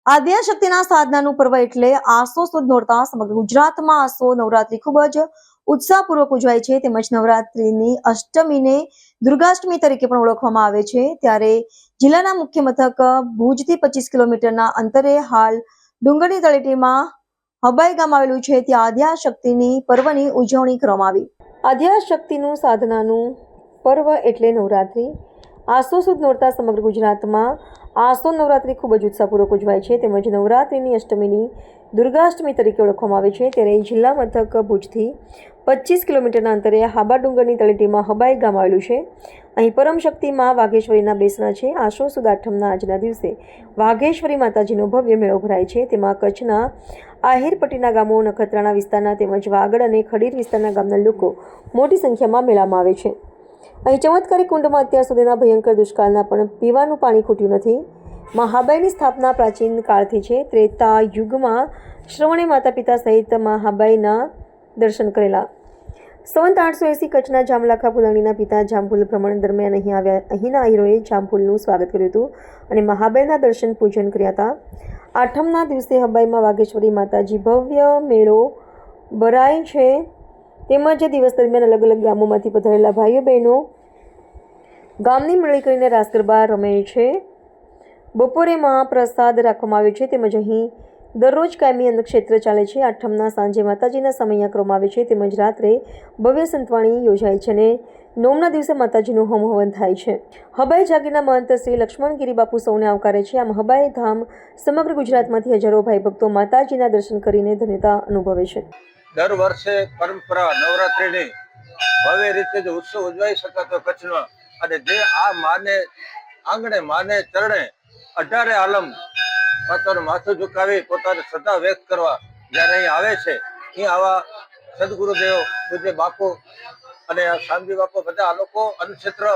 આદ્યશક્તિના સાધનાનું પર્વ એટલે આસો સુદ નોરતા સમગ્ર ગુજરાતમાં આસો નવરાત્રી ખૂબ જ ઉત્સાહપૂર્વક ઉજવાય છે તેમજ નવરાત્રીની અષ્ટમીને દુર્ગાષ્ટમી તરીકે પણ ઓળખવામાં આવે છે। ત્યારે જિલ્લાના મુખ્ય મથક ભુજથી 25 કિલોમીટરના અંતરે હાલ ડુંગરની તળેટીમાં હબાઈ ગામ આવેલું છે। ત્યાં આદ્યશક્તિની પર્વની ઉજવણી કરવામાં આવી। આદ્યશક્તિનું સાધનાનું પર્વ એટલે નવરાત્રી। આસો સુદ નોરતા સમગ્ર ગુજરાતમાં આસો નવરાત્રી ખૂબ જ ઉત્સાહપૂર્વક ઉજવાય છે તેમજ નવરાત્રિની અષ્ટમીની દુર્ગાષ્ટમી તરીકે ઓળખવામાં આવે છે। ત્યારે જિલ્લા મથક ભુજથી 25 કિલોમીટરના અંતરે હાબા ડુંગરની તળેટીમાં હબાઈ ગામ આવેલું છે। અહીં પરમશક્તિ માં વાઘેશ્વરીના બેસણા છે। આસો સુદ આઠમના આજના દિવસે વાઘેશ્વરી માતાજીનો ભવ્ય મેળો ભરાય છે। તેમાં કચ્છના આહિરપટ્ટીના ગામો, નખત્રાણા વિસ્તારના તેમજ વાગડ અને ખડીર વિસ્તારના ગામના લોકો મોટી સંખ્યામાં મેળામાં આવે છે। અહીં ચમત્કારિક કુંડમાં અત્યાર સુધીના ભયંકર દુષ્કાળના પણ પીવાનું પાણી ખૂટ્યું નથી। મહાબાઈની સ્થાપના પ્રાચીન કાળથી છે। ત્રેતા યુગમાં શ્રવણે માતા પિતા સહિત મહાબાઈના દર્શન કરેલા। સંવત 880 કચ્છના જામલાખા ફુલાણીના પિતા જામફુલ ભ્રમણ દરમિયાન અહીં આવ્યા। અહીંના આહીરોએ જામફુલનું સ્વાગત કર્યું હતું અને મહાબાઈના દર્શન પૂજન કર્યા હતા। આઠમના દિવસે હબાઈમાં વાઘેશ્વરી માતાજી ભવ્ય મેળો ભરાય છે તેમજ દિવસ દરમિયાન અલગ અલગ ગામોમાંથી પધારેલા ભાઈઓ બહેનો ગામની મેળી કરીને રાસ ગરબા રમે છે। બપોરે મહાપ્રસાદ રાખવામાં આવ્યો છે તેમજ અહીં દરરોજ કાયમી અન્નક્ષેત્ર ચાલે છે। આઠમના સાંજે માતાજીના સમૈયા કરવામાં આવે છે તેમજ રાત્રે ભવ્ય સંતવાણી યોજાય છે અને નોમના દિવસે માતાજીનું હોમ હવન થાય છે। હબાઈ જાગીરના મહંત શ્રી લક્ષ્મણગીરી બાપુ સૌને આવકારે છે। આમ હબાઈ ધામ સમગ્ર ગુજરાતમાંથી હજારો ભાઈ ભક્તો માતાજીના દર્શન કરીને ધન્યતા અનુભવે છે। દર વર્ષે પરંપરા નવરાત્રિની ભવ્ય રીતે જે ઉત્સવ ઉજવાઈ શકાતો કચ્છમાં અને જે આ માને આંગણે માને ચરણે 18 આલમ પોતાનું માથું ઝુકાવી પોતાની શ્રદ્ધા વ્યક્ત કરવા જ્યારે અહીં આવે છે, અહીં આવા સદગુરુદેવ પૂજ્ય બાપુ અને શાંતિ બાપુ બધા આ લોકો અન્નક્ષેત્ર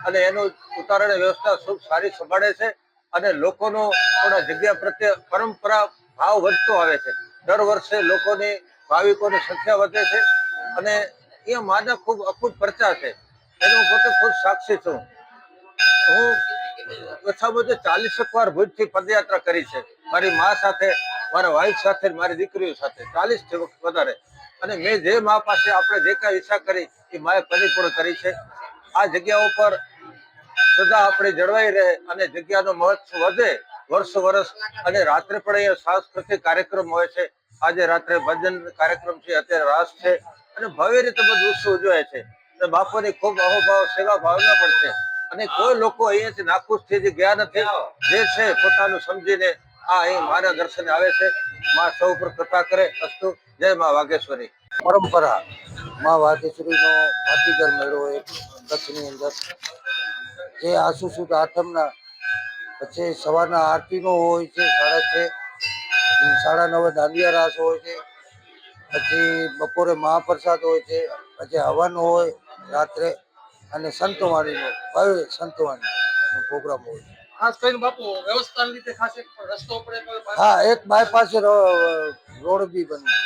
અને એનું ઉતારણી વ્યવસ્થા ખૂબ સારી સંભાળે છે અને લોકોનો થોડા જગ્યા પ્રત્યે પરંપરા ભાવ વધતો આવે છે। દર વર્ષે લોકોની ભાવિકોની સંખ્યા વધે છે અને એ માના ખૂબ અખૂટ પ્રચાર છે, એનો હું પોતે ખુદ સાક્ષી છું। હું ઓછામાં ઓછી 40 વાર ભુજથી પદયાત્રા કરી છે, મારી મા સાથે, મારા વાઈફ સાથે, મારી દીકરીઓ સાથે 40 વખત વધારે। અને મેં જે મા પાસે આપણે જે કાંઈ ઈચ્છા કરી એ માએ પરિપૂર્ણ કરી છે। આ જગ્યા ઉપર શ્રદ્ધા આપણી જળવાઈ રહે અને જગ્યાનો મહત્વ વધે વર્ષો વર્ષ। અને રાત્રે પણ અહીંયા સાંસ્કૃતિક કાર્યક્રમ હોય છે। આજે રાત્રે ભજન કાર્યક્રમ છે, અત્યારે રાસ છે અને ભવ્ય રીતે બધું ઉત્સવ ઉજવાય છે અને બાપુની ખૂબ અહોભાવ સેવા ભાવના પણ છે અને કોઈ લોકો અહીંયાથી નાખુશ થઈ ગયા નથી, જે છે પોતાનું સમજીને આ અહીં માના દર્શને આવે છે। મા સૌ ઉપર કૃપા કરે। અસ્તુ। જય મા વાઘેશ્વરી। પરંપરા મા વાઘેશ્વરીનો ભાતીગર મેળો એક કચ્છની અંદર જે આસો સુદ આઠમના પછી સવારના આરતીનો હોય છે, 6:30 9:30 દાંડિયા રાસ હોય છે, પછી બપોરે મહાપ્રસાદ હોય છે, પછી હવન હોય રાત્રે અને સંતવાણીનો ભવ્ય સંતવાણીનો પ્રોગ્રામ હોય છે। ખાસ કરીને બાપુ વ્યવસ્થાની રીતે ખાસ એક રસ્તો પડે હા, એક બાયપાસ રોડ બી બની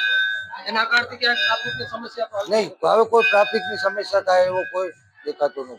એના કારણથી ક્યાંક ટ્રાફિકની સમસ્યા નહીં, હવે કોઈ ટ્રાફિકની સમસ્યા થાય એવો કોઈ દેખાતો નથી।